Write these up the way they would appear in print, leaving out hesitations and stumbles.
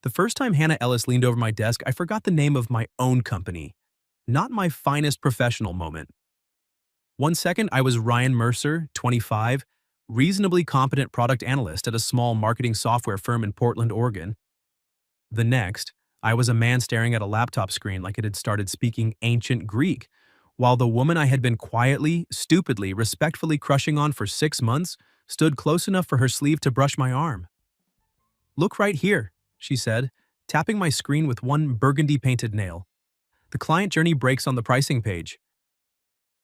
The first time Hannah Ellis leaned over my desk, I forgot the name of my own company. Not my finest professional moment. One second, I was Ryan Mercer, 25, reasonably competent product analyst at a small marketing software firm in Portland, Oregon. The next, I was a man staring at a laptop screen like it had started speaking ancient Greek, while the woman I had been quietly, stupidly, respectfully crushing on for 6 months stood close enough for her sleeve to brush my arm. "Look right here," she said, tapping my screen with one burgundy-painted nail. "The client journey breaks on the pricing page."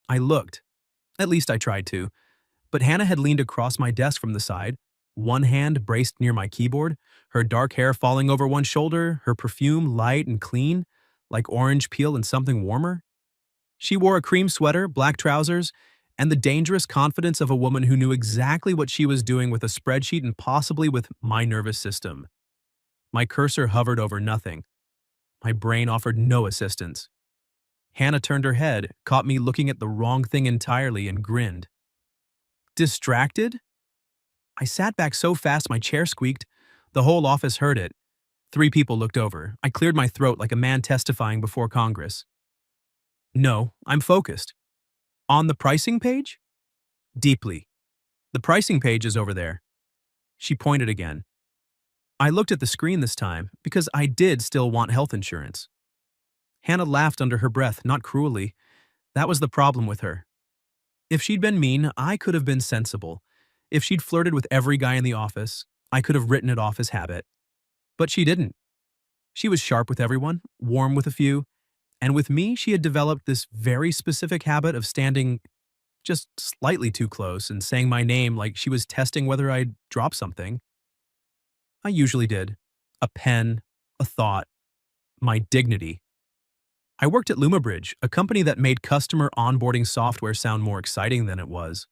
I looked. At least I tried to. But Hannah had leaned across my desk from the side, one hand braced near my keyboard, her dark hair falling over one shoulder, her perfume light and clean, like orange peel and something warmer. She wore a cream sweater, black trousers, and the dangerous confidence of a woman who knew exactly what she was doing with a spreadsheet and possibly with my nervous system. My cursor hovered over nothing. My brain offered no assistance. Hannah turned her head, caught me looking at the wrong thing entirely, and grinned. Distracted? I sat back so fast my chair squeaked. The whole office heard it. 3 people looked over. I cleared my throat like a man testifying before Congress. "No, I'm focused." "On the pricing page?" "Deeply. The pricing page is over there." She pointed again. I looked at the screen this time because I did still want health insurance. Hannah laughed under her breath, not cruelly. That was the problem with her. If she'd been mean, I could have been sensible. If she'd flirted with every guy in the office, I could have written it off as habit. But she didn't. She was sharp with everyone, warm with a few, and with me she had developed this very specific habit of standing just slightly too close and saying my name like she was testing whether I'd drop something. I usually did. A pen, a thought, my dignity. I worked at Lumabridge, a company that made customer onboarding software sound more exciting than it was.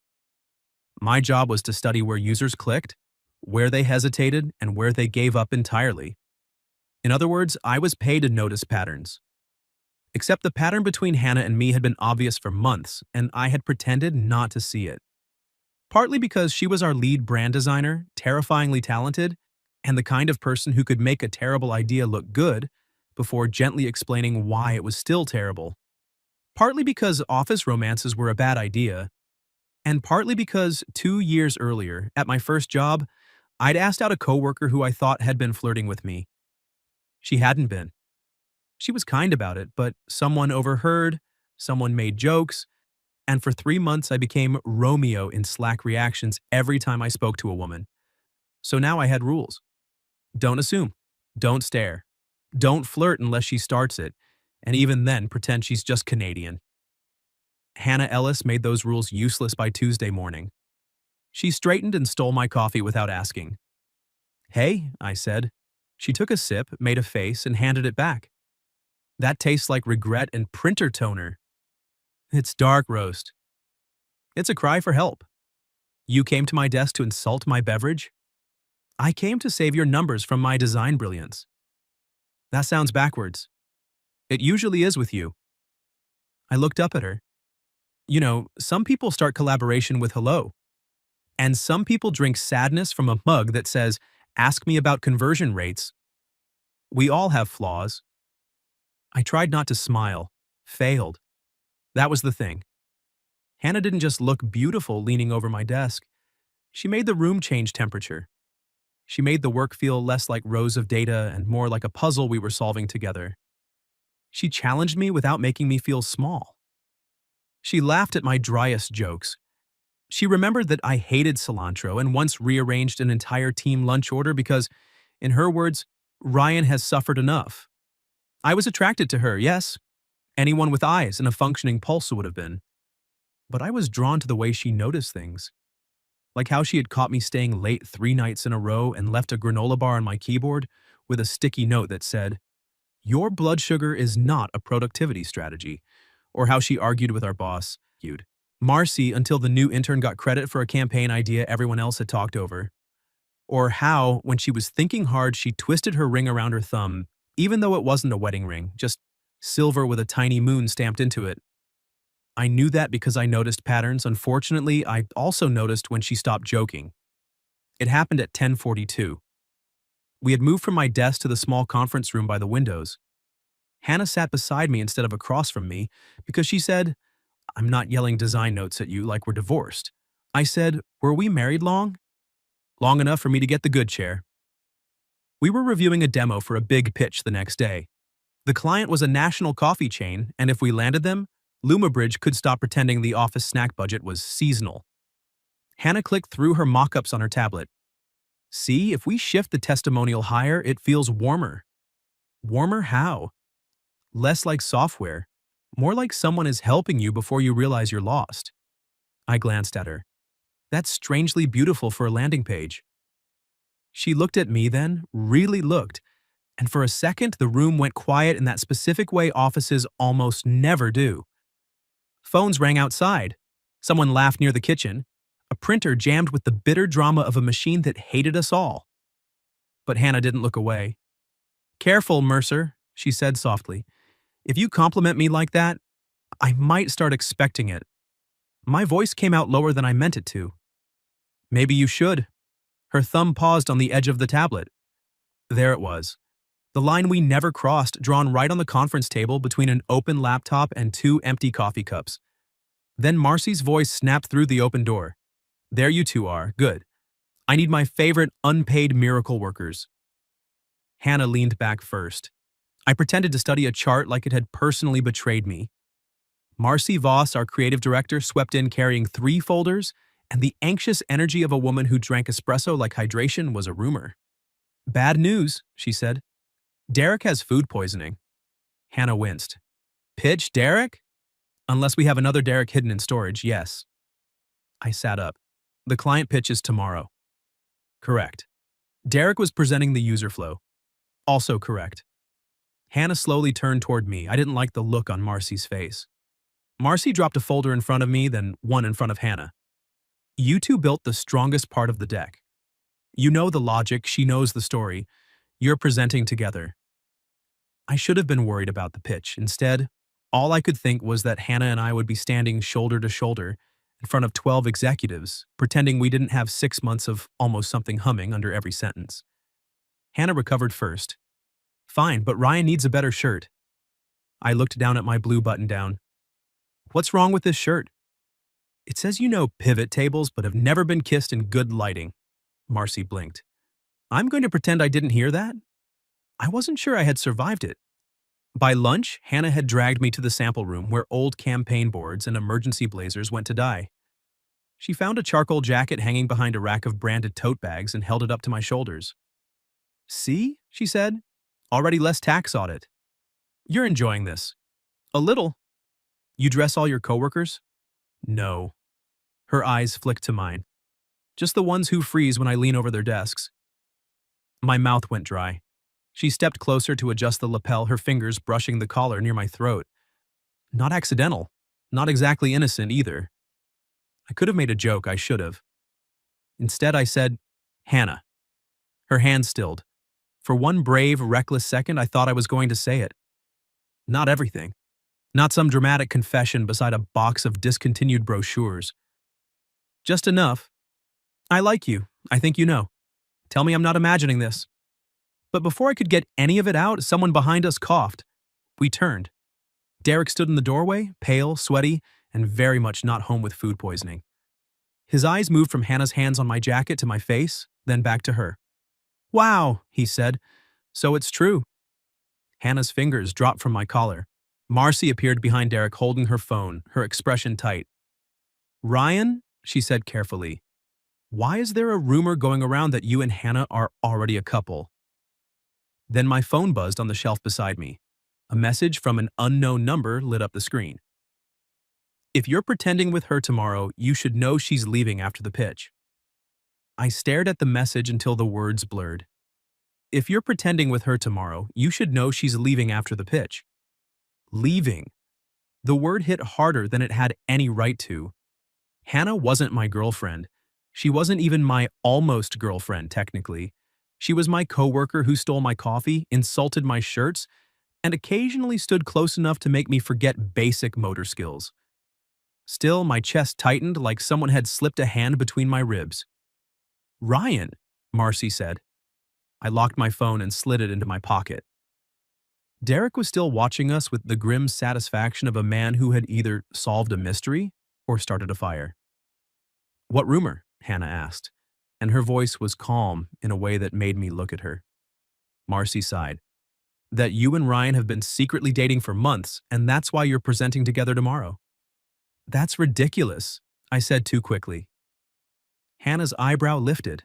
My job was to study where users clicked, where they hesitated, and where they gave up entirely. In other words, I was paid to notice patterns. Except the pattern between Hannah and me had been obvious for months, and I had pretended not to see it. Partly because she was our lead brand designer, terrifyingly talented, and the kind of person who could make a terrible idea look good before gently explaining why it was still terrible. Partly because office romances were a bad idea, and partly because 2 years earlier, at my first job, I'd asked out a coworker who I thought had been flirting with me. She hadn't been. She was kind about it, but someone overheard, someone made jokes, and for 3 months I became Romeo in Slack reactions every time I spoke to a woman. So now I had rules. Don't assume. Don't stare. Don't flirt unless she starts it, and even then pretend she's just Canadian. Hannah Ellis made those rules useless by Tuesday morning. She straightened and stole my coffee without asking. "Hey," I said. She took a sip, made a face, and handed it back. "That tastes like regret and printer toner." "It's dark roast." "It's a cry for help." "You came to my desk to insult my beverage?" "I came to save your numbers from my design brilliance." "That sounds backwards." "It usually is with you." I looked up at her. You know, some people start collaboration with hello. And some people drink sadness from a mug that says, "Ask me about conversion rates." We all have flaws. I tried not to smile. Failed. That was the thing. Hannah didn't just look beautiful leaning over my desk. She made the room change temperature. She made the work feel less like rows of data and more like a puzzle we were solving together. She challenged me without making me feel small. She laughed at my driest jokes. She remembered that I hated cilantro and once rearranged an entire team lunch order because, in her words, Ryan has suffered enough. I was attracted to her, yes. Anyone with eyes and a functioning pulse would have been. But I was drawn to the way she noticed things. Like how she had caught me staying late 3 nights in a row and left a granola bar on my keyboard with a sticky note that said, "Your blood sugar is not a productivity strategy." Or how she argued with our boss, Marcy, until the new intern got credit for a campaign idea everyone else had talked over. Or how, when she was thinking hard, she twisted her ring around her thumb, even though it wasn't a wedding ring, just silver with a tiny moon stamped into it. I knew that because I noticed patterns. Unfortunately, I also noticed when she stopped joking. It happened at 10:42. We had moved from my desk to the small conference room by the windows. Hannah sat beside me instead of across from me because she said, "I'm not yelling design notes at you like we're divorced." I said, "Were we married long?" "Long enough for me to get the good chair." We were reviewing a demo for a big pitch the next day. The client was a national coffee chain, and if we landed them, Lumabridge could stop pretending the office snack budget was seasonal. Hannah clicked through her mock-ups on her tablet. "See, if we shift the testimonial higher, it feels warmer." "Warmer how?" "Less like software. More like someone is helping you before you realize you're lost." I glanced at her. "That's strangely beautiful for a landing page." She looked at me then, really looked, and for a second the room went quiet in that specific way offices almost never do. Phones rang outside. Someone laughed near the kitchen. A printer jammed with the bitter drama of a machine that hated us all. But Hannah didn't look away. "Careful, Mercer," she said softly. "If you compliment me like that, I might start expecting it." My voice came out lower than I meant it to. "Maybe you should." Her thumb paused on the edge of the tablet. There it was. The line we never crossed, drawn right on the conference table between an open laptop and two empty coffee cups. Then Marcy's voice snapped through the open door. "There you two are. Good. I need my favorite unpaid miracle workers." Hannah leaned back first. I pretended to study a chart like it had personally betrayed me. Marcy Voss, our creative director, swept in carrying 3 folders, and the anxious energy of a woman who drank espresso like hydration was a rumor. "Bad news," she said. "Derek has food poisoning." Hannah winced. "Pitch Derek?" "Unless we have another Derek hidden in storage, yes." I sat up. "The client pitch is tomorrow." "Correct." Derek was presenting the user flow. "Also correct." Hannah slowly turned toward me. I didn't like the look on Marcy's face. Marcy dropped a folder in front of me, then one in front of Hannah. "You two built the strongest part of the deck. You know the logic, she knows the story. You're presenting together." I should have been worried about the pitch. Instead, all I could think was that Hannah and I would be standing shoulder to shoulder in front of 12 executives, pretending we didn't have 6 months of almost something humming under every sentence. Hannah recovered first. "Fine, but Ryan needs a better shirt." I looked down at my blue button-down. "What's wrong with this shirt?" "It says you know pivot tables but have never been kissed in good lighting." Marcy blinked. "I'm going to pretend I didn't hear that?" I wasn't sure I had survived it. By lunch, Hannah had dragged me to the sample room where old campaign boards and emergency blazers went to die. She found a charcoal jacket hanging behind a rack of branded tote bags and held it up to my shoulders. "See," she said, "already less tax audit. You're enjoying this." "A little." "You dress all your coworkers?" "No." Her eyes flicked to mine. "Just the ones who freeze when I lean over their desks." My mouth went dry. She stepped closer to adjust the lapel, her fingers brushing the collar near my throat. Not accidental. Not exactly innocent either. I could have made a joke, I should have. Instead, I said, "Hannah." Her hand stilled. For one brave, reckless second, I thought I was going to say it. Not everything. Not some dramatic confession beside a box of discontinued brochures. Just enough. "I like you. I think you know. Tell me I'm not imagining this." But before I could get any of it out, someone behind us coughed. We turned. Derek stood in the doorway, pale, sweaty, and very much not home with food poisoning. His eyes moved from Hannah's hands on my jacket to my face, then back to her. "Wow," he said. "So it's true." Hannah's fingers dropped from my collar. Marcy appeared behind Derek holding her phone, her expression tight. "Ryan," she said carefully, "why is there a rumor going around that you and Hannah are already a couple?" Then my phone buzzed on the shelf beside me. A message from an unknown number lit up the screen. "If you're pretending with her tomorrow, you should know she's leaving after the pitch." I stared at the message until the words blurred. "If you're pretending with her tomorrow, you should know she's leaving after the pitch." Leaving. The word hit harder than it had any right to. Hannah wasn't my girlfriend. She wasn't even my almost girlfriend, technically. She was my coworker who stole my coffee, insulted my shirts, and occasionally stood close enough to make me forget basic motor skills. Still, my chest tightened like someone had slipped a hand between my ribs. "Ryan," Marcy said. I locked my phone and slid it into my pocket. Derek was still watching us with the grim satisfaction of a man who had either solved a mystery or started a fire. "What rumor?" Hannah asked, and her voice was calm in a way that made me look at her. Marcy sighed. "That you and Ryan have been secretly dating for months, and that's why you're presenting together tomorrow." "That's ridiculous," I said too quickly. Hannah's eyebrow lifted.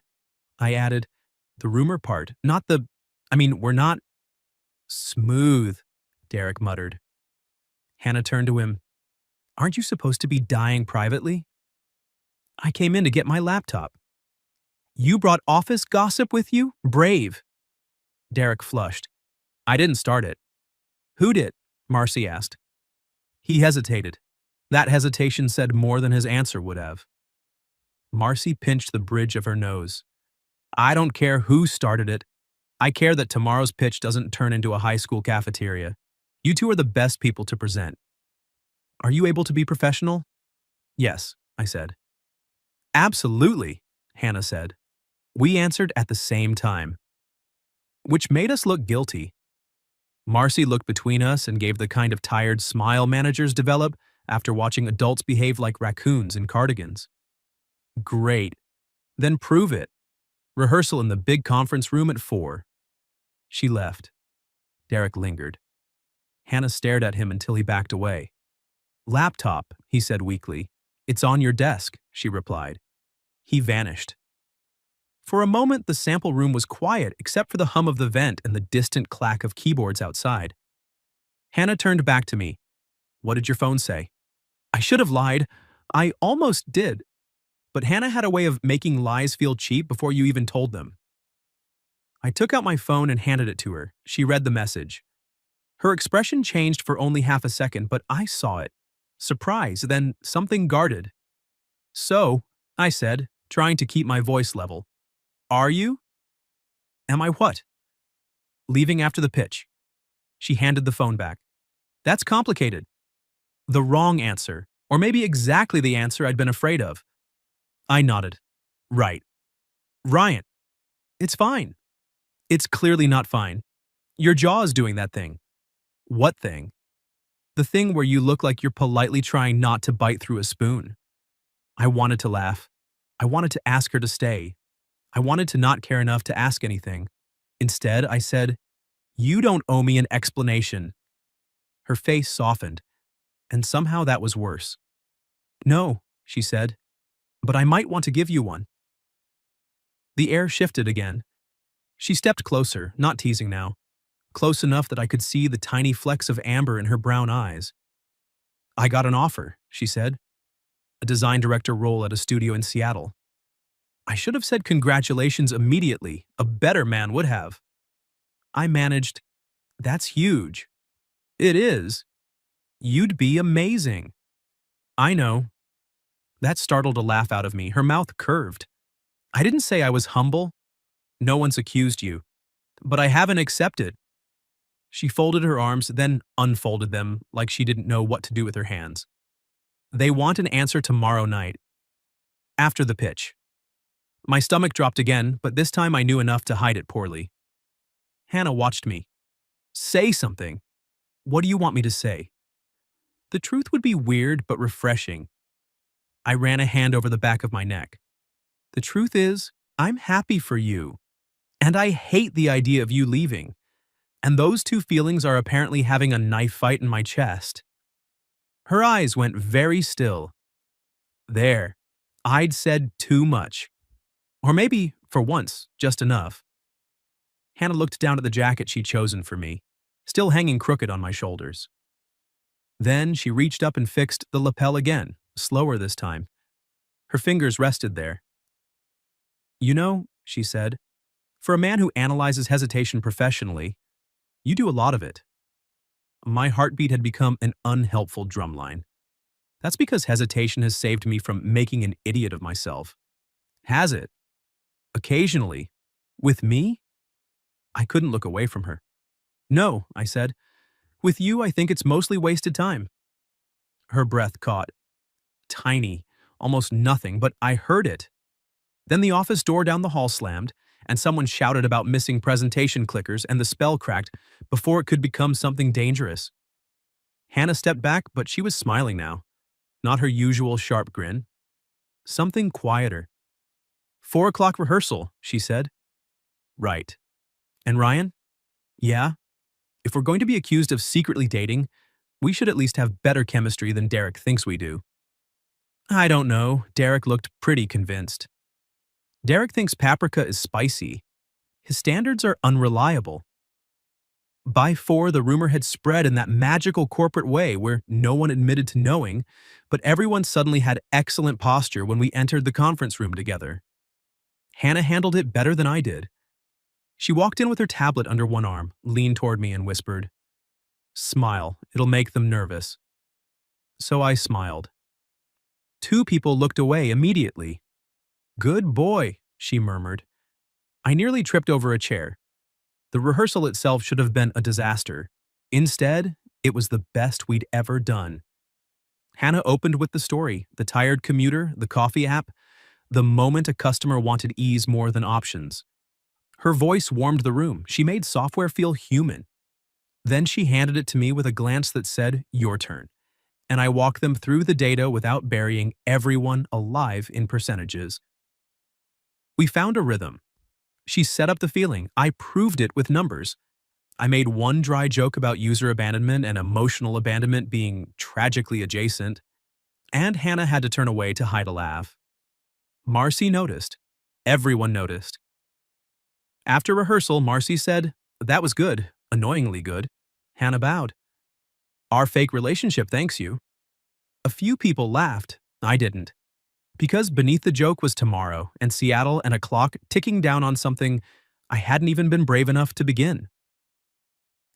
I added, "The rumor part, not the… we're not…" "Smooth," Derek muttered. Hannah turned to him. "Aren't you supposed to be dying privately?" "I came in to get my laptop." "You brought office gossip with you? Brave." Derek flushed. "I didn't start it." "Who did?" Marcy asked. He hesitated. That hesitation said more than his answer would have. Marcy pinched the bridge of her nose. "I don't care who started it. I care that tomorrow's pitch doesn't turn into a high school cafeteria. You two are the best people to present." "Are you able to be professional?" "Yes," I said. "Absolutely," Hannah said. We answered at the same time, which made us look guilty. Marcy looked between us and gave the kind of tired smile managers develop after watching adults behave like raccoons in cardigans. "Great. Then prove it. Rehearsal in the big conference room at 4. She left. Derek lingered. Hannah stared at him until he backed away. "Laptop," he said weakly. "It's on your desk," she replied. He vanished. For a moment, the sample room was quiet except for the hum of the vent and the distant clack of keyboards outside. Hannah turned back to me. "What did your phone say?" I should have lied. I almost did. But Hannah had a way of making lies feel cheap before you even told them. I took out my phone and handed it to her. She read the message. Her expression changed for only half a second, but I saw it. Surprise, then something guarded. "So," I said, trying to keep my voice level. "Are you?" "Am I what?" "Leaving after the pitch." She handed the phone back. "That's complicated." The wrong answer, or maybe exactly the answer I'd been afraid of. I nodded. "Right." "Ryan." "It's fine." "It's clearly not fine. Your jaw is doing that thing." "What thing?" "The thing where you look like you're politely trying not to bite through a spoon." I wanted to laugh. I wanted to ask her to stay. I wanted to not care enough to ask anything. Instead, I said, "You don't owe me an explanation." Her face softened, and somehow that was worse. "No," she said, "but I might want to give you one." The air shifted again. She stepped closer, not teasing now, close enough that I could see the tiny flecks of amber in her brown eyes. "I got an offer," she said. "A design director role at a studio in Seattle." I should have said congratulations immediately. A better man would have. I managed, "That's huge." "It is. You'd be amazing." "I know." That startled a laugh out of me. Her mouth curved. "I didn't say I was humble. No one's accused you. But I haven't accepted." She folded her arms, then unfolded them like she didn't know what to do with her hands. "They want an answer tomorrow night. After the pitch." My stomach dropped again, but this time I knew enough to hide it poorly. Hannah watched me. "Say something." "What do you want me to say?" The truth would be weird but refreshing. I ran a hand over the back of my neck. "The truth is, I'm happy for you. And I hate the idea of you leaving. And those two feelings are apparently having a knife fight in my chest." Her eyes went very still. There. I'd said too much. Or maybe, for once, just enough. Hannah looked down at the jacket she'd chosen for me, still hanging crooked on my shoulders. Then she reached up and fixed the lapel again, slower this time. Her fingers rested there. "You know," she said, "for a man who analyzes hesitation professionally, you do a lot of it." My heartbeat had become an unhelpful drumline. "That's because hesitation has saved me from making an idiot of myself." "Has it?" "Occasionally. With me?" I couldn't look away from her. "No," I said. "With you, I think it's mostly wasted time." Her breath caught. Tiny, almost nothing, but I heard it. Then the office door down the hall slammed, and someone shouted about missing presentation clickers and the spell cracked before it could become something dangerous. Hannah stepped back, but she was smiling now. Not her usual sharp grin. Something quieter. 4 o'clock rehearsal, she said. Right. And Ryan? Yeah? If we're going to be accused of secretly dating, we should at least have better chemistry than Derek thinks we do. I don't know. Derek looked pretty convinced. Derek thinks paprika is spicy. His standards are unreliable. By 4, the rumor had spread in that magical corporate way where no one admitted to knowing, but everyone suddenly had excellent posture when we entered the conference room together. Hannah handled it better than I did. She walked in with her tablet under one arm, leaned toward me and whispered, "Smile, it'll make them nervous." So I smiled. 2 people looked away immediately. "Good boy," she murmured. I nearly tripped over a chair. The rehearsal itself should have been a disaster. Instead, it was the best we'd ever done. Hannah opened with the story, the tired commuter, the coffee app, the moment a customer wanted ease more than options. Her voice warmed the room. She made software feel human. Then she handed it to me with a glance that said, "Your turn." And I walked them through the data without burying everyone alive in percentages. We found a rhythm. She set up the feeling. I proved it with numbers. I made one dry joke about user abandonment and emotional abandonment being tragically adjacent, and Hannah had to turn away to hide a laugh. Marcy noticed. Everyone noticed. After rehearsal, Marcy said, "That was good, annoyingly good." Hannah bowed. "Our fake relationship thanks you." A few people laughed. I didn't. Because beneath the joke was tomorrow and Seattle and a clock ticking down on something I hadn't even been brave enough to begin.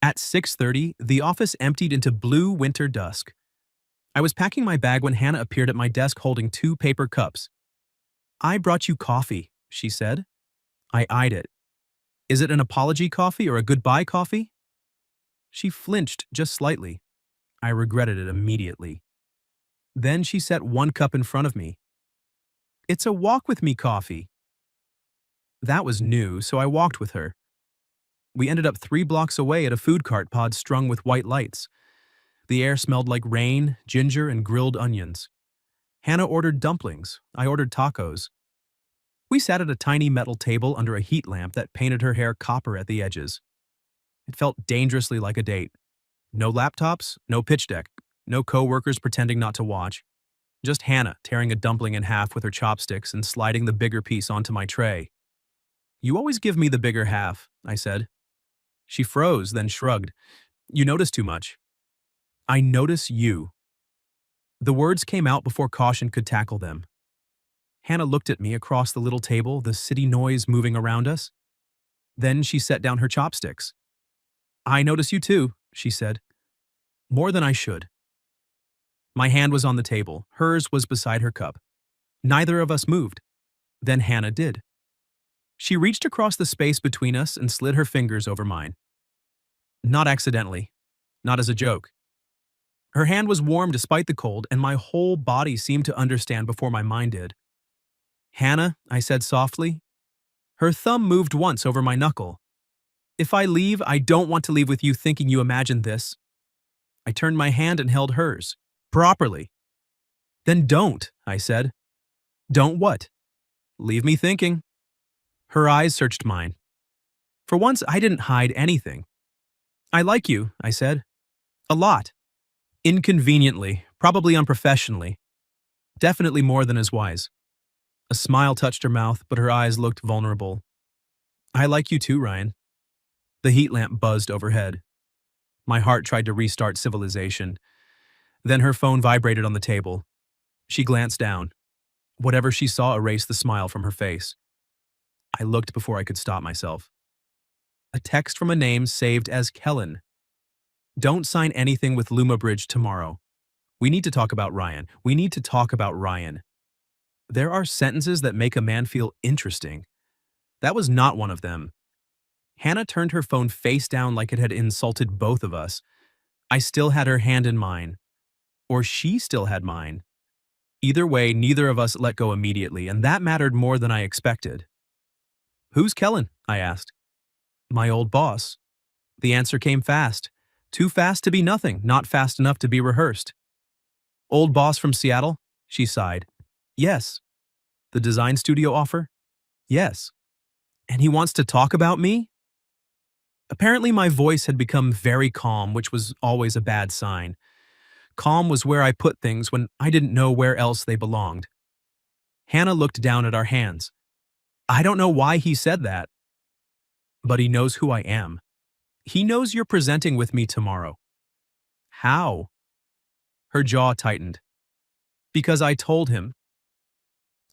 At 6:30, the office emptied into blue winter dusk. I was packing my bag when Hannah appeared at my desk holding 2 paper cups. "I brought you coffee," she said. I eyed it. "Is it an apology coffee or a goodbye coffee?" She flinched just slightly. I regretted it immediately. Then she set 1 cup in front of me. "It's a walk with me coffee." That was new, so I walked with her. We ended up 3 blocks away at a food cart pod strung with white lights. The air smelled like rain, ginger, and grilled onions. Hannah ordered dumplings. I ordered tacos. We sat at a tiny metal table under a heat lamp that painted her hair copper at the edges. It felt dangerously like a date. No laptops, no pitch deck, no coworkers pretending not to watch. Just Hannah tearing a dumpling in half with her chopsticks and sliding the bigger piece onto my tray. "You always give me the bigger half," I said. She froze, then shrugged. "You notice too much." "I notice you." The words came out before caution could tackle them. Hannah looked at me across the little table, the city noise moving around us. Then she set down her chopsticks. "I notice you too," she said. "More than I should." My hand was on the table. Hers was beside her cup. Neither of us moved. Then Hannah did. She reached across the space between us and slid her fingers over mine. Not accidentally. Not as a joke. Her hand was warm despite the cold, and my whole body seemed to understand before my mind did. "Hannah," I said softly. Her thumb moved once over my knuckle. "If I leave, I don't want to leave with you thinking you imagined this." I turned my hand and held hers. Properly. "Then don't," I said. "Don't what?" "Leave me thinking." Her eyes searched mine. For once, I didn't hide anything. "I like you," I said. "A lot. Inconveniently, probably unprofessionally. Definitely more than is wise." A smile touched her mouth, but her eyes looked vulnerable. "I like you too, Ryan." The heat lamp buzzed overhead. My heart tried to restart civilization. Then her phone vibrated on the table. She glanced down. Whatever she saw erased the smile from her face. I looked before I could stop myself. A text from a name saved as Kellen. "Don't sign anything with Luma Bridge tomorrow. We need to talk about Ryan. We need to talk about Ryan." There are sentences that make a man feel interesting. That was not one of them. Hannah turned her phone face down like it had insulted both of us. I still had her hand in mine. Or she still had mine. Either way, neither of us let go immediately, and that mattered more than I expected. Who's Kellen? I asked. My old boss. The answer came fast. Too fast to be nothing, not fast enough to be rehearsed. Old boss from Seattle? She sighed. Yes. The design studio offer? Yes. And he wants to talk about me? Apparently my voice had become very calm, which was always a bad sign. Calm was where I put things when I didn't know where else they belonged. Hannah looked down at our hands. I don't know why he said that. But he knows who I am. He knows you're presenting with me tomorrow. How? Her jaw tightened. Because I told him.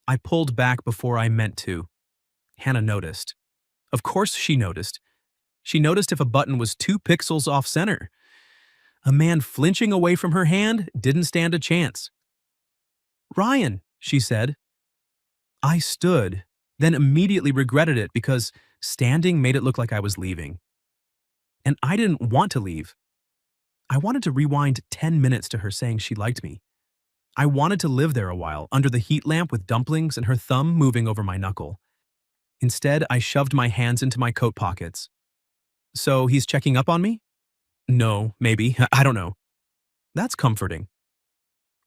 I pulled back before I meant to. Hannah noticed. Of course she noticed. She noticed if a button was 2 pixels off center. A man flinching away from her hand didn't stand a chance. Ryan, she said. I stood, then immediately regretted it because standing made it look like I was leaving. And I didn't want to leave. I wanted to rewind 10 minutes to her saying she liked me. I wanted to live there a while, under the heat lamp with dumplings and her thumb moving over my knuckle. Instead, I shoved my hands into my coat pockets. So he's checking up on me? No, maybe, I don't know. That's comforting.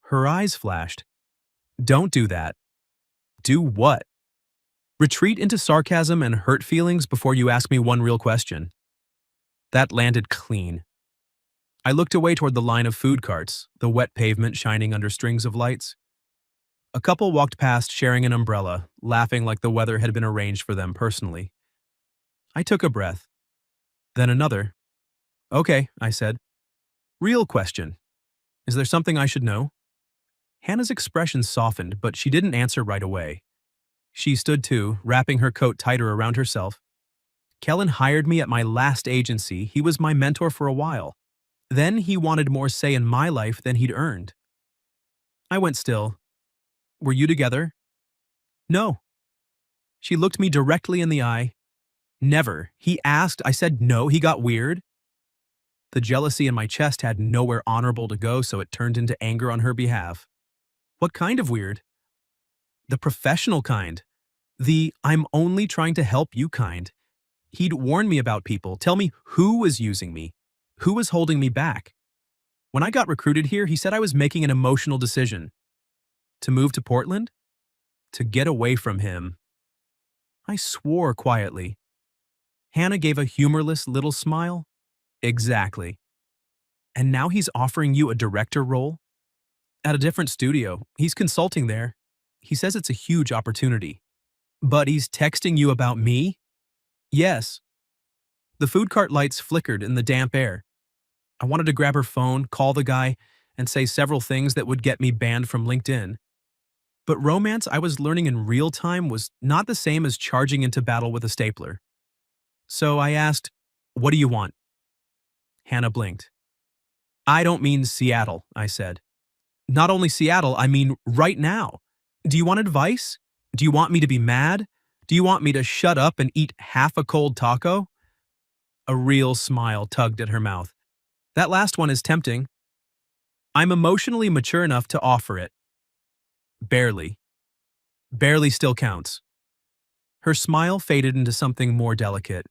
Her eyes flashed. Don't do that. Do what? Retreat into sarcasm and hurt feelings before you ask me one real question. That landed clean. I looked away toward the line of food carts, the wet pavement shining under strings of lights. A couple walked past sharing an umbrella, laughing like the weather had been arranged for them personally. I took a breath. Then another. Okay, I said. Real question. Is there something I should know? Hannah's expression softened, but she didn't answer right away. She stood too, wrapping her coat tighter around herself. Kellen hired me at my last agency. He was my mentor for a while. Then he wanted more say in my life than he'd earned. I went still. Were you together? No. She looked me directly in the eye. Never. He asked. I said no. He got weird. The jealousy in my chest had nowhere honorable to go, so it turned into anger on her behalf. What kind of weird? The professional kind. The I'm only trying to help you kind. He'd warn me about people, tell me who was using me, who was holding me back. When I got recruited here, he said I was making an emotional decision. To move to Portland? To get away from him. I swore quietly. Hannah gave a humorless little smile. Exactly. And now he's offering you a director role? At a different studio. He's consulting there. He says it's a huge opportunity. But he's texting you about me? Yes. The food cart lights flickered in the damp air. I wanted to grab her phone, call the guy, and say several things that would get me banned from LinkedIn. But romance I was learning in real time was not the same as charging into battle with a stapler. So I asked, what do you want? Hannah blinked. I don't mean Seattle, I said. Not only Seattle, I mean right now. Do you want advice? Do you want me to be mad? Do you want me to shut up and eat half a cold taco? A real smile tugged at her mouth. That last one is tempting. I'm emotionally mature enough to offer it. Barely. Barely still counts. Her smile faded into something more delicate.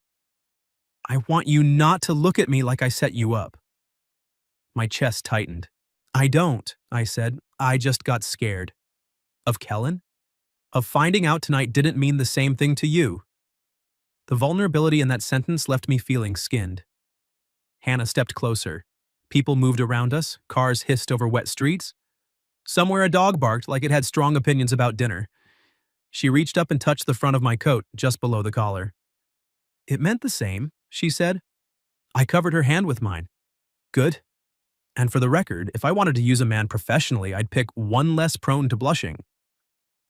I want you not to look at me like I set you up. My chest tightened. I don't, I said. I just got scared. Of Kellen? Of finding out tonight didn't mean the same thing to you. The vulnerability in that sentence left me feeling skinned. Hannah stepped closer. People moved around us, cars hissed over wet streets. Somewhere a dog barked like it had strong opinions about dinner. She reached up and touched the front of my coat, just below the collar. It meant the same, she said. I covered her hand with mine. Good. And for the record, if I wanted to use a man professionally, I'd pick one less prone to blushing.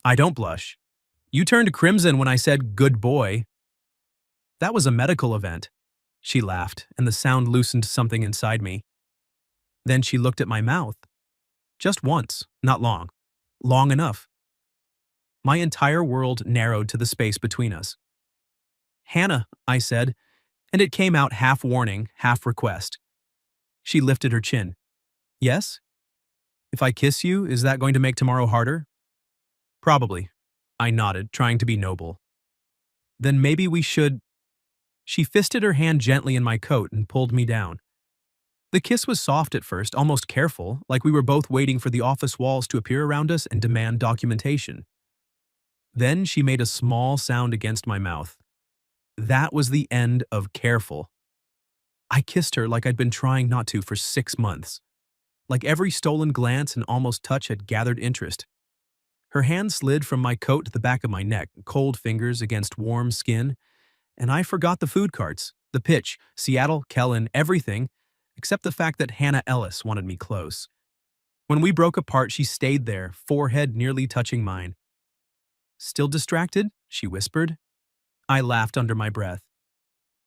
I don't blush. You turned crimson when I said, good boy. That was a medical event. She laughed, and the sound loosened something inside me. Then she looked at my mouth. Just once, not long. Long enough. My entire world narrowed to the space between us. Hannah, I said, and it came out half warning, half request. She lifted her chin. Yes? If I kiss you, is that going to make tomorrow harder? Probably. I nodded, trying to be noble. Then maybe we should. She fisted her hand gently in my coat and pulled me down. The kiss was soft at first, almost careful, like we were both waiting for the office walls to appear around us and demand documentation. Then she made a small sound against my mouth. That was the end of careful. I kissed her like I'd been trying not to for 6 months. Like every stolen glance and almost touch had gathered interest. Her hand slid from my coat to the back of my neck, cold fingers against warm skin, and I forgot the food carts, the pitch, Seattle, Kellen, everything, except the fact that Hannah Ellis wanted me close. When we broke apart, she stayed there, forehead nearly touching mine. "Still distracted?" she whispered. I laughed under my breath.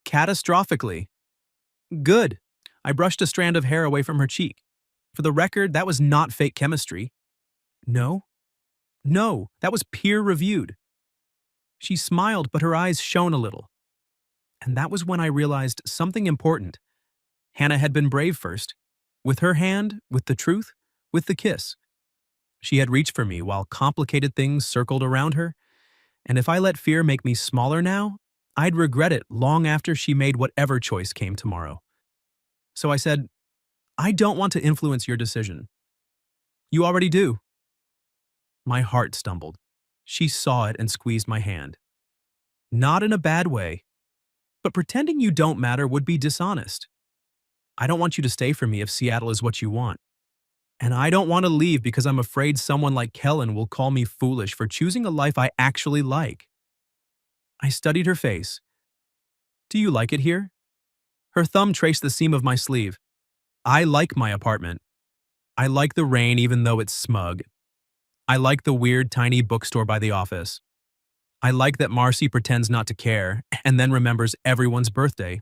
"Catastrophically." "Good." I brushed a strand of hair away from her cheek. "For the record, that was not fake chemistry." "No?" "No, that was peer-reviewed." She smiled, but her eyes shone a little. And that was when I realized something important. Hannah had been brave first. With her hand, with the truth, with the kiss. She had reached for me while complicated things circled around her, and if I let fear make me smaller now, I'd regret it long after she made whatever choice came tomorrow. So I said, "I don't want to influence your decision." "You already do." My heart stumbled. She saw it and squeezed my hand. "Not in a bad way, but pretending you don't matter would be dishonest. I don't want you to stay for me if Seattle is what you want. And I don't want to leave because I'm afraid someone like Kellen will call me foolish for choosing a life I actually like." I studied her face. "Do you like it here?" Her thumb traced the seam of my sleeve. "I like my apartment. I like the rain even though it's smug. I like the weird tiny bookstore by the office. I like that Marcy pretends not to care and then remembers everyone's birthday.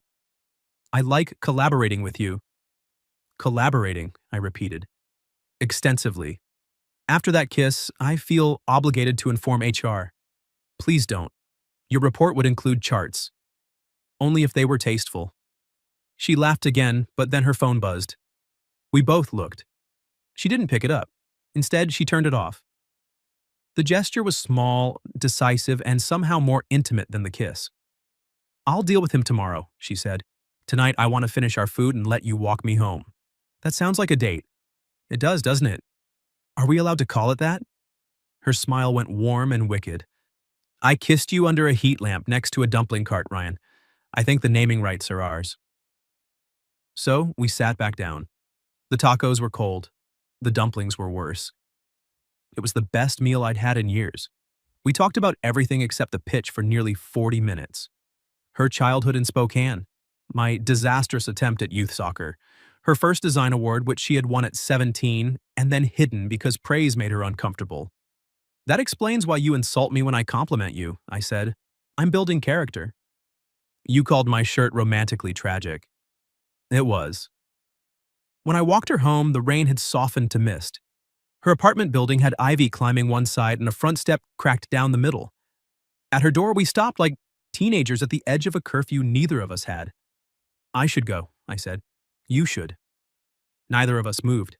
I like collaborating with you." "Collaborating," I repeated. "Extensively. After that kiss, I feel obligated to inform HR. Please don't. Your report would include charts. Only if they were tasteful." She laughed again, but then her phone buzzed. We both looked. She didn't pick it up. Instead, she turned it off. The gesture was small, decisive, and somehow more intimate than the kiss. "I'll deal with him tomorrow," she said. "Tonight I want to finish our food and let you walk me home." That sounds like a date. It does, doesn't it? Are we allowed to call it that? Her smile went warm and wicked. "I kissed you under a heat lamp next to a dumpling cart, Ryan. I think the naming rights are ours." So we sat back down. The tacos were cold. The dumplings were worse. It was the best meal I'd had in years. We talked about everything except the pitch for nearly 40 minutes. Her childhood in Spokane, my disastrous attempt at youth soccer, her first design award which she had won at 17 and then hidden because praise made her uncomfortable. "That explains why you insult me when I compliment you," I said. "I'm building character." "You called my shirt romantically tragic." It was. When I walked her home, the rain had softened to mist. Her apartment building had ivy climbing one side and a front step cracked down the middle. At her door, we stopped like teenagers at the edge of a curfew neither of us had. "I should go," I said. "You should." Neither of us moved.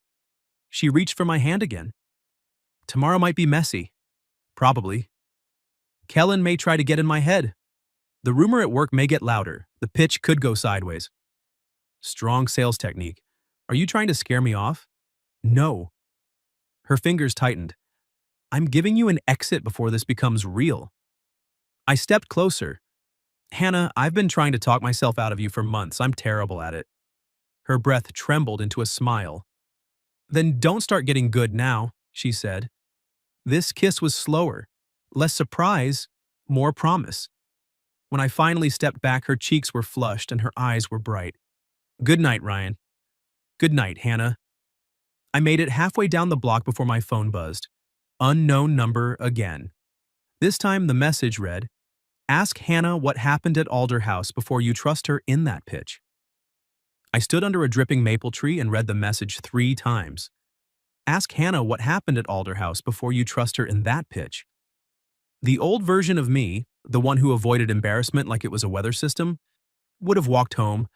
She reached for my hand again. "Tomorrow might be messy." "Probably." "Kellen may try to get in my head. The rumor at work may get louder. The pitch could go sideways." Strong sales technique. "Are you trying to scare me off?" "No." Her fingers tightened. "I'm giving you an exit before this becomes real." I stepped closer. "Hannah, I've been trying to talk myself out of you for months. I'm terrible at it." Her breath trembled into a smile. "Then don't start getting good now," she said. This kiss was slower. Less surprise, more promise. When I finally stepped back, her cheeks were flushed and her eyes were bright. "Good night, Ryan." "Good night, Hannah." I made it halfway down the block before my phone buzzed. Unknown number again. This time the message read, "Ask Hannah what happened at Alder House before you trust her in that pitch." I stood under a dripping maple tree and read the message 3 times. "Ask Hannah what happened at Alder House before you trust her in that pitch." The old version of me, the one who avoided embarrassment like it was a weather system, would have walked home,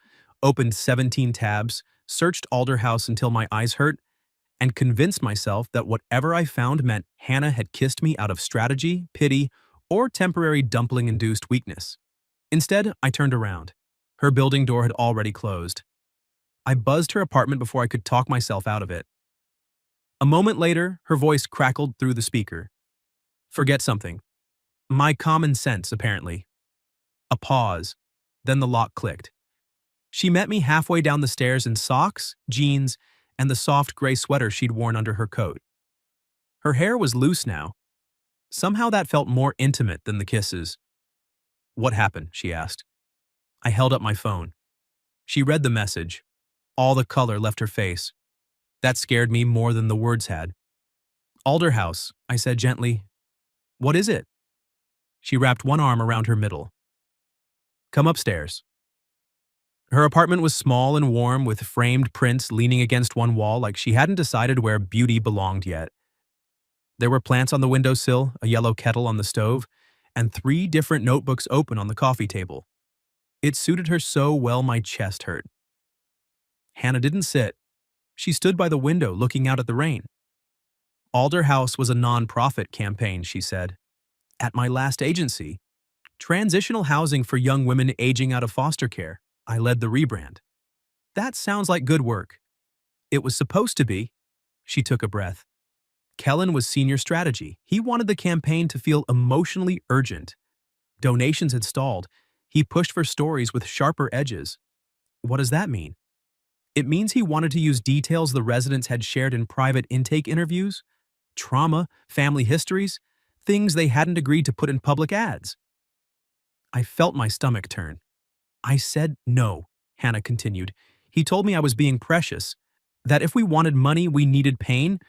opened 17 tabs, searched Alder House until my eyes hurt, and convinced myself that whatever I found meant Hannah had kissed me out of strategy, pity, or temporary dumpling-induced weakness. Instead, I turned around. Her building door had already closed. I buzzed her apartment before I could talk myself out of it. A moment later, her voice crackled through the speaker. Forget something. My common sense, apparently. A pause. Then the lock clicked. She met me halfway down the stairs in socks, jeans, and the soft gray sweater she'd worn under her coat. Her hair was loose now. Somehow that felt more intimate than the kisses. What happened? She asked. I held up my phone. She read the message. All the color left her face. That scared me more than the words had. Alder House, I said gently. What is it? She wrapped one arm around her middle. Come upstairs. Her apartment was small and warm, with framed prints leaning against one wall like she hadn't decided where beauty belonged yet. There were plants on the windowsill, a yellow kettle on the stove, and 3 different notebooks open on the coffee table. It suited her so well my chest hurt. Hannah didn't sit. She stood by the window looking out at the rain. Alder House was a non-profit campaign, she said. At my last agency, transitional housing for young women aging out of foster care, I led the rebrand. That sounds like good work. It was supposed to be. She took a breath. Kellen was senior strategy. He wanted the campaign to feel emotionally urgent. Donations had stalled. He pushed for stories with sharper edges. What does that mean? It means he wanted to use details the residents had shared in private intake interviews, trauma, family histories, things they hadn't agreed to put in public ads. I felt my stomach turn. I said no, Hannah continued. He told me I was being precious, that if we wanted money, we needed pain.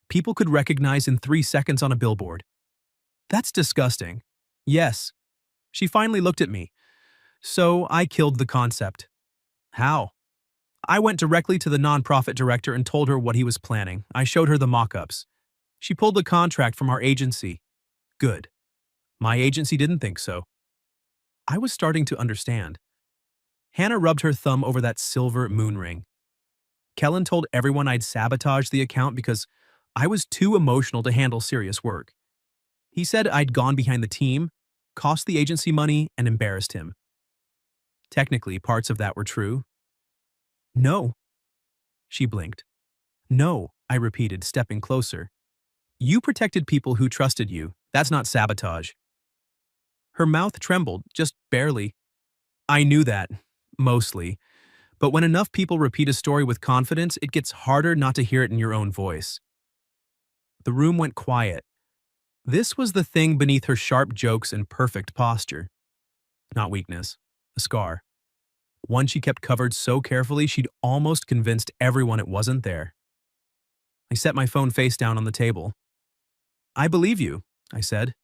People could recognize in 3 seconds on a billboard. That's disgusting. Yes. She finally looked at me. So I killed the concept. How? I went directly to the nonprofit director and told her what he was planning. I showed her the mock-ups. She pulled the contract from our agency. Good. My agency didn't think so. I was starting to understand. Hannah rubbed her thumb over that silver moon ring. Kellen told everyone I'd sabotaged the account because I was too emotional to handle serious work. He said I'd gone behind the team, cost the agency money, and embarrassed him. Technically, parts of that were true. No. She blinked. No, I repeated, stepping closer. You protected people who trusted you. That's not sabotage. Her mouth trembled, just barely. I knew that, mostly. But when enough people repeat a story with confidence, it gets harder not to hear it in your own voice. The room went quiet. This was the thing beneath her sharp jokes and perfect posture. Not weakness, a scar. One she kept covered so carefully she'd almost convinced everyone it wasn't there. I set my phone face down on the table. I believe you, I said.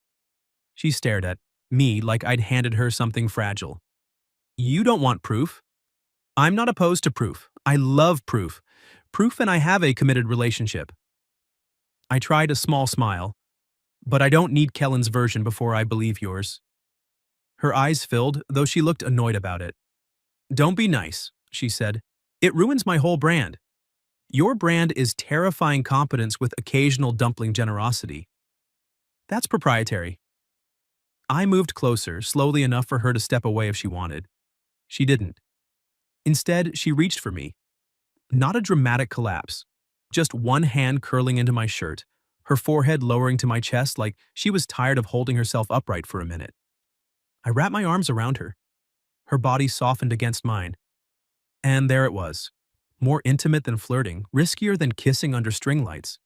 She stared at me like I'd handed her something fragile. You don't want proof. I'm not opposed to proof. I love proof. Proof and I have a committed relationship. I tried a small smile, but I don't need Kellen's version before I believe yours. Her eyes filled, though she looked annoyed about it. Don't be nice, she said. It ruins my whole brand. Your brand is terrifying competence with occasional dumpling generosity. That's proprietary. I moved closer, slowly enough for her to step away if she wanted. She didn't. Instead, she reached for me. Not a dramatic collapse, just one hand curling into my shirt, her forehead lowering to my chest like she was tired of holding herself upright for a minute. I wrapped my arms around her. Her body softened against mine. And there it was. More intimate than flirting, riskier than kissing under string lights.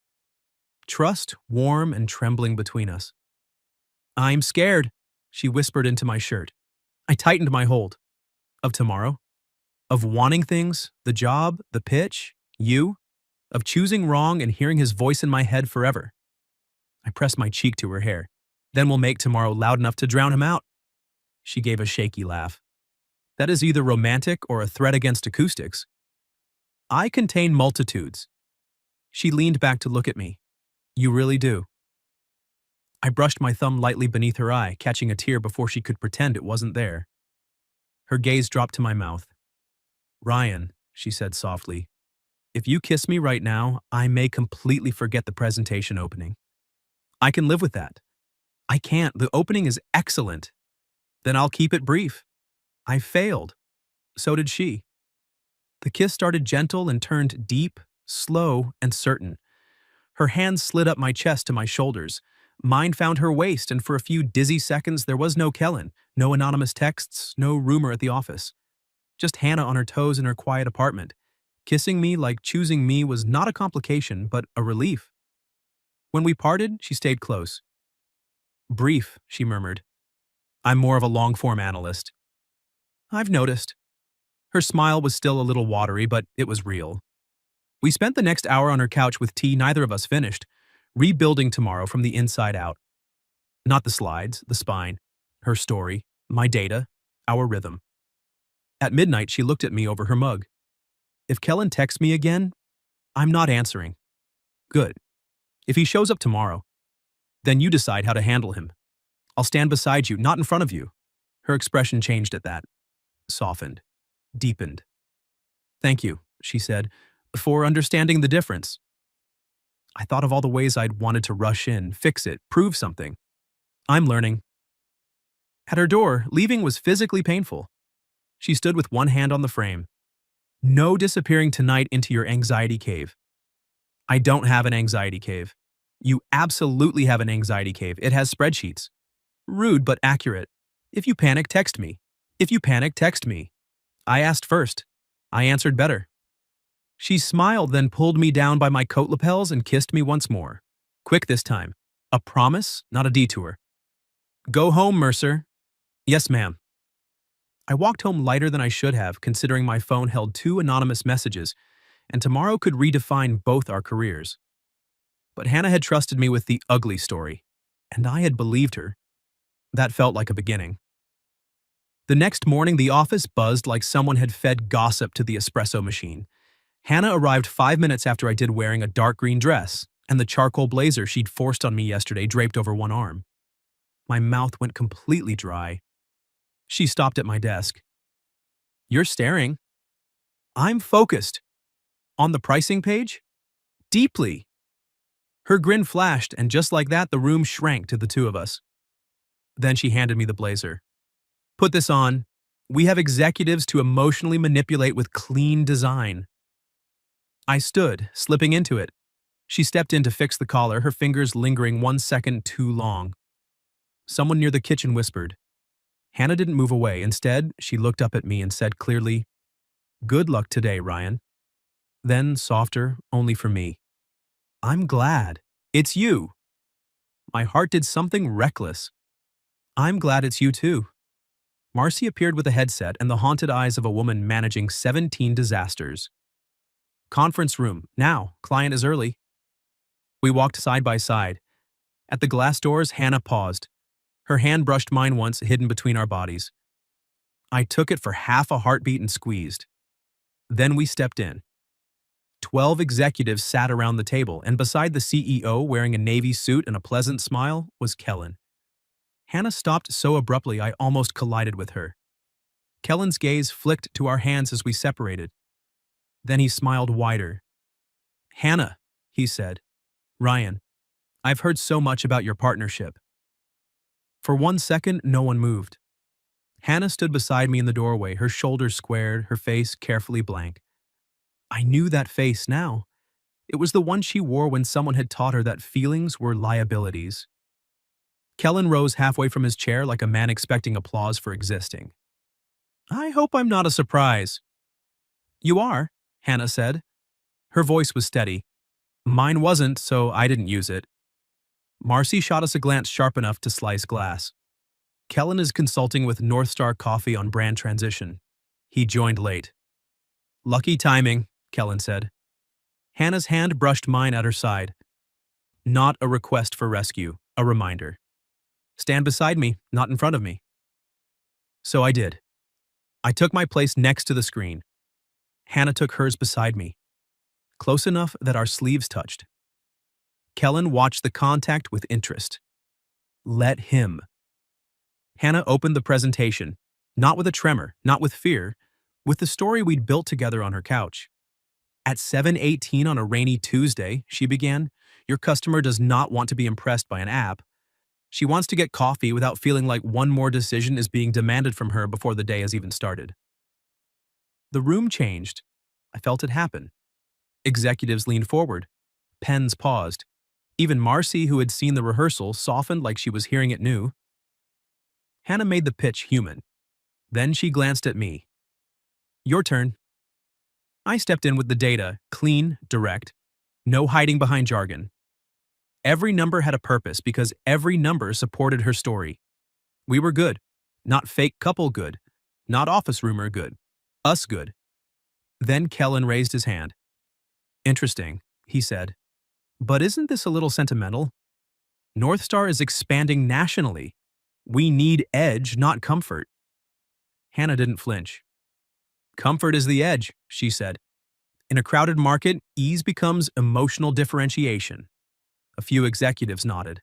Trust, warm and trembling between us. I'm scared, she whispered into my shirt. I tightened my hold. Of tomorrow? Of wanting things, the job, the pitch, you? Of choosing wrong and hearing his voice in my head forever. I pressed my cheek to her hair. Then we'll make tomorrow loud enough to drown him out. She gave a shaky laugh. That is either romantic or a threat against acoustics. I contain multitudes. She leaned back to look at me. You really do. I brushed my thumb lightly beneath her eye, catching a tear before she could pretend it wasn't there. Her gaze dropped to my mouth. Ryan, she said softly, if you kiss me right now, I may completely forget the presentation opening. I can live with that. I can't. The opening is excellent. Then I'll keep it brief. I failed. So did she. The kiss started gentle and turned deep, slow, and certain. Her hands slid up my chest to my shoulders. Mine found her waist, and for a few dizzy seconds there was no Kellen, no anonymous texts, no rumor at the office. Just Hannah on her toes in her quiet apartment. Kissing me like choosing me was not a complication, but a relief. When we parted, she stayed close. Brief, she murmured. I'm more of a long-form analyst. I've noticed. Her smile was still a little watery, but it was real. We spent the next hour on her couch with tea neither of us finished, rebuilding tomorrow from the inside out. Not the slides, the spine, her story, my data, our rhythm. At midnight, she looked at me over her mug. If Kellen texts me again, I'm not answering. Good. If he shows up tomorrow, then you decide how to handle him. I'll stand beside you, not in front of you. Her expression changed at that. Softened. Deepened. Thank you, she said, for understanding the difference. I thought of all the ways I'd wanted to rush in, fix it, prove something. I'm learning. At her door, leaving was physically painful. She stood with one hand on the frame. No disappearing tonight into your anxiety cave. I don't have an anxiety cave. You absolutely have an anxiety cave. It has spreadsheets. Rude but accurate. If you panic, text me. If you panic, text me. I asked first. I answered better. She smiled, then pulled me down by my coat lapels and kissed me once more. Quick this time. A promise, not a detour. Go home, Mercer. Yes, ma'am. I walked home lighter than I should have, considering my phone held 2 anonymous messages, and tomorrow could redefine both our careers. But Hannah had trusted me with the ugly story, and I had believed her. That felt like a beginning. The next morning, the office buzzed like someone had fed gossip to the espresso machine. Hannah arrived 5 minutes after I did, wearing a dark green dress and the charcoal blazer she'd forced on me yesterday draped over one arm. My mouth went completely dry. She stopped at my desk. You're staring. I'm focused. On the pricing page? Deeply. Her grin flashed, and just like that, the room shrank to the two of us. Then she handed me the blazer. Put this on. We have executives to emotionally manipulate with clean design. I stood, slipping into it. She stepped in to fix the collar, her fingers lingering 1 second too long. Someone near the kitchen whispered. Hannah didn't move away. Instead, she looked up at me and said clearly, Good luck today, Ryan. Then, softer, only for me. I'm glad. It's you. My heart did something reckless. I'm glad it's you too. Marcy appeared with a headset and the haunted eyes of a woman managing 17 disasters. Conference room, now, client is early. We walked side by side. At the glass doors, Hannah paused. Her hand brushed mine once, hidden between our bodies. I took it for half a heartbeat and squeezed. Then we stepped in. 12 executives sat around the table, and beside the CEO, wearing a navy suit and a pleasant smile, was Kellen. Hannah stopped so abruptly I almost collided with her. Kellen's gaze flicked to our hands as we separated. Then he smiled wider. Hannah, he said. Ryan, I've heard so much about your partnership. For 1 second, no one moved. Hannah stood beside me in the doorway, her shoulders squared, her face carefully blank. I knew that face now. It was the one she wore when someone had taught her that feelings were liabilities. Kellen rose halfway from his chair like a man expecting applause for existing. I hope I'm not a surprise. You are, Hannah said. Her voice was steady. Mine wasn't, so I didn't use it. Marcy shot us a glance sharp enough to slice glass. Kellen is consulting with North Star Coffee on brand transition. He joined late. Lucky timing, Kellen said. Hannah's hand brushed mine at her side. Not a request for rescue, a reminder. Stand beside me, not in front of me. So I did. I took my place next to the screen. Hannah took hers beside me, close enough that our sleeves touched. Kellen watched the contact with interest. Let him. Hannah opened the presentation, not with a tremor, not with fear, with the story we'd built together on her couch. At 7:18 on a rainy Tuesday, she began, your customer does not want to be impressed by an app. She wants to get coffee without feeling like one more decision is being demanded from her before the day has even started. The room changed. I felt it happen. Executives leaned forward. Pens paused. Even Marcy, who had seen the rehearsal, softened like she was hearing it new. Hannah made the pitch human. Then she glanced at me. Your turn. I stepped in with the data, clean, direct, no hiding behind jargon. Every number had a purpose because every number supported her story. We were good. Not fake couple good. Not office rumor good. Us good. Then Kellen raised his hand. Interesting, he said. But isn't this a little sentimental? North Star is expanding nationally. We need edge, not comfort. Hannah didn't flinch. Comfort is the edge, she said. In a crowded market, ease becomes emotional differentiation. A few executives nodded.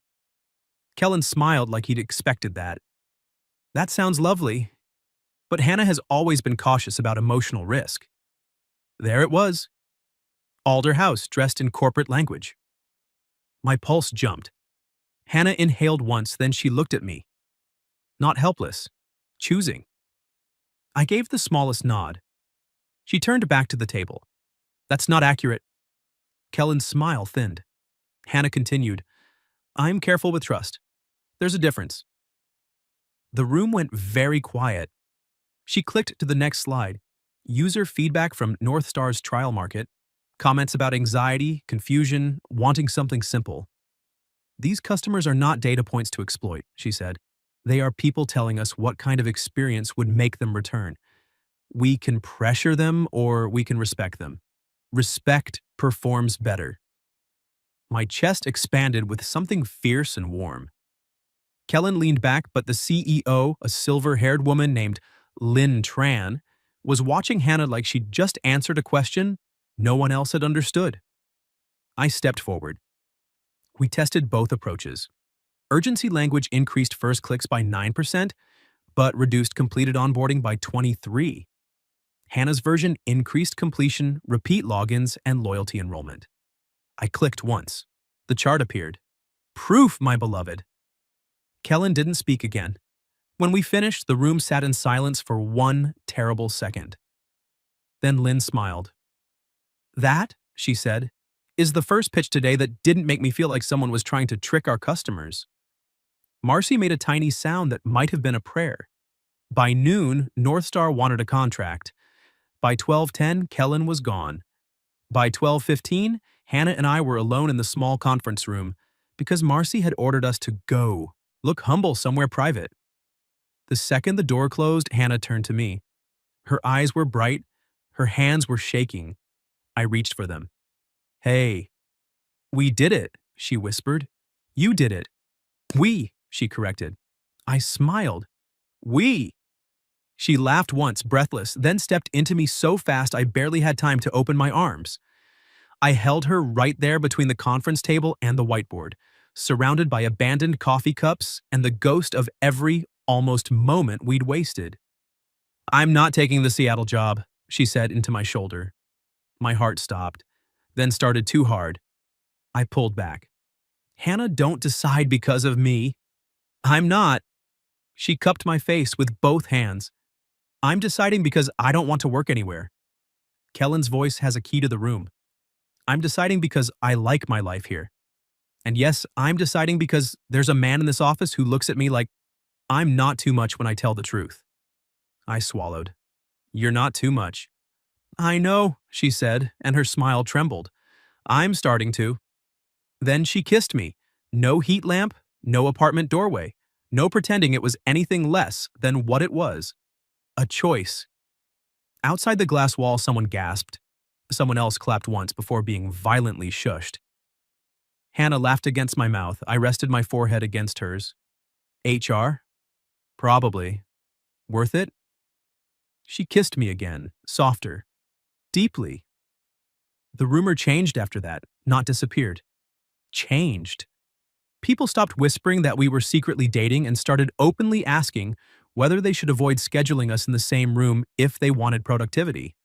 Kellen smiled like he'd expected that. That sounds lovely. But Hannah has always been cautious about emotional risk. There it was. Alder House dressed in corporate language. My pulse jumped. Hannah inhaled once, then she looked at me. Not helpless. Choosing. I gave the smallest nod. She turned back to the table. That's not accurate. Kellen's smile thinned. Hannah continued. I'm careful with trust. There's a difference. The room went very quiet. She clicked to the next slide. User feedback from North Star's trial market. Comments about anxiety, confusion, wanting something simple. These customers are not data points to exploit, she said. They are people telling us what kind of experience would make them return. We can pressure them or we can respect them. Respect performs better. My chest expanded with something fierce and warm. Kellen leaned back, but the CEO, a silver-haired woman named Lynn Tran, was watching Hannah like she'd just answered a question no one else had understood. I stepped forward. We tested both approaches. Urgency language increased first clicks by 9%, but reduced completed onboarding by 23%. Hannah's version increased completion, repeat logins, and loyalty enrollment. I clicked once. The chart appeared. Proof, my beloved. Kellen didn't speak again. When we finished, the room sat in silence for one terrible second. Then Lynn smiled. That, she said, is the first pitch today that didn't make me feel like someone was trying to trick our customers. Marcy made a tiny sound that might have been a prayer. By noon, North Star wanted a contract. By 12:10, Kellen was gone. By 12:15, Hannah and I were alone in the small conference room because Marcy had ordered us to go, look humble somewhere private. The second the door closed, Hannah turned to me. Her eyes were bright, her hands were shaking. I reached for them. Hey. We did it, she whispered. You did it. We, she corrected. I smiled. We. She laughed once, breathless, then stepped into me so fast I barely had time to open my arms. I held her right there between the conference table and the whiteboard, surrounded by abandoned coffee cups and the ghost of every almost moment we'd wasted. I'm not taking the Seattle job, she said into my shoulder. My heart stopped, then started too hard. I pulled back. Hannah, don't decide because of me. I'm not. She cupped my face with both hands. I'm deciding because I don't want to work anywhere. Kellen's voice has a key to the room. I'm deciding because I like my life here. And yes, I'm deciding because there's a man in this office who looks at me like I'm not too much when I tell the truth. I swallowed. You're not too much. I know, she said, and her smile trembled. I'm starting to. Then she kissed me. No heat lamp, no apartment doorway, no pretending it was anything less than what it was. A choice. Outside the glass wall, someone gasped. Someone else clapped once before being violently shushed. Hannah laughed against my mouth. I rested my forehead against hers. HR? Probably. Worth it? She kissed me again, softer. Deeply. The rumor changed after that, not disappeared. Changed. People stopped whispering that we were secretly dating and started openly asking whether they should avoid scheduling us in the same room if they wanted productivity.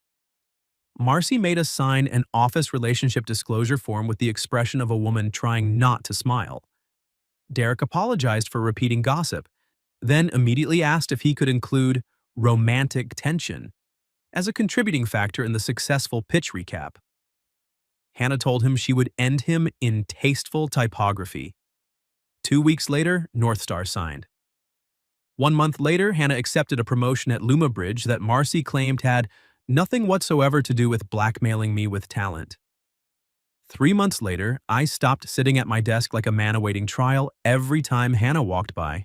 Marcy made us sign an office relationship disclosure form with the expression of a woman trying not to smile. Derek apologized for repeating gossip, then immediately asked if he could include romantic tension as a contributing factor in the successful pitch recap. Hannah told him she would end him in tasteful typography. 2 weeks later, North Star signed. 1 month later, Hannah accepted a promotion at Luma Bridge that Marcy claimed had nothing whatsoever to do with blackmailing me with talent. 3 months later, I stopped sitting at my desk like a man awaiting trial every time Hannah walked by.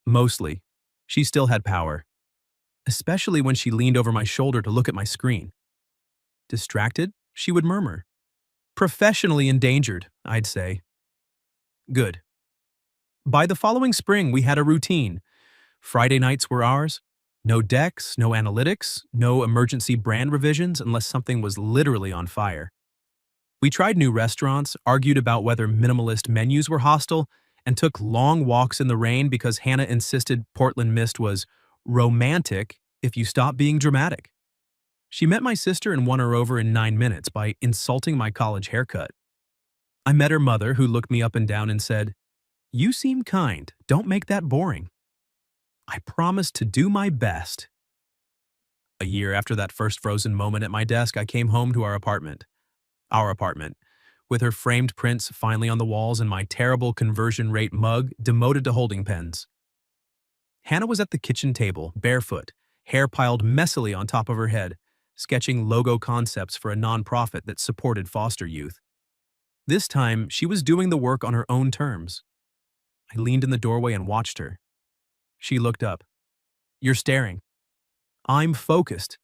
Mostly, she still had power, especially when she leaned over my shoulder to look at my screen. Distracted, she would murmur. Professionally endangered, I'd say. Good. By the following spring, we had a routine. Friday nights were ours. No decks, no analytics, no emergency brand revisions unless something was literally on fire. We tried new restaurants, argued about whether minimalist menus were hostile, and took long walks in the rain because Hannah insisted Portland Mist was romantic if you stop being dramatic. She met my sister and won her over in 9 minutes by insulting my college haircut. I met her mother, who looked me up and down and said, "You seem kind. Don't make that boring." I promised to do my best. A year after that first frozen moment at my desk, I came home to our apartment, with her framed prints finally on the walls and my terrible conversion rate mug demoted to holding pens. Hannah was at the kitchen table, barefoot, hair piled messily on top of her head, sketching logo concepts for a nonprofit that supported foster youth. This time, she was doing the work on her own terms. I leaned in the doorway and watched her. She looked up. "You're staring." "I'm focused."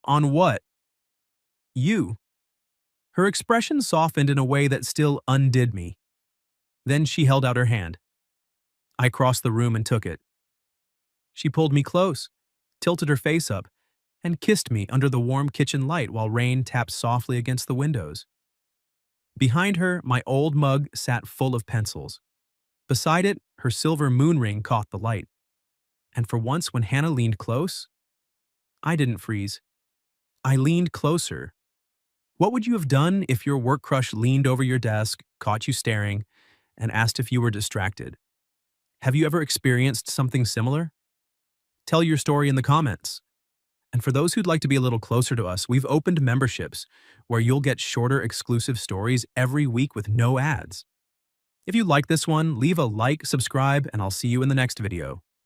"On what?" "You." Her expression softened in a way that still undid me. Then she held out her hand. I crossed the room and took it. She pulled me close, tilted her face up, and kissed me under the warm kitchen light while rain tapped softly against the windows. Behind her, my old mug sat full of pencils. Beside it, her silver moon ring caught the light. And for once, when Hannah leaned close, I didn't freeze. I leaned closer. What would you have done if your work crush leaned over your desk, caught you staring, and asked if you were distracted? Have you ever experienced something similar? Tell your story in the comments. And for those who'd like to be a little closer to us, we've opened memberships where you'll get shorter exclusive stories every week with no ads. If you like this one, leave a like, subscribe, and I'll see you in the next video.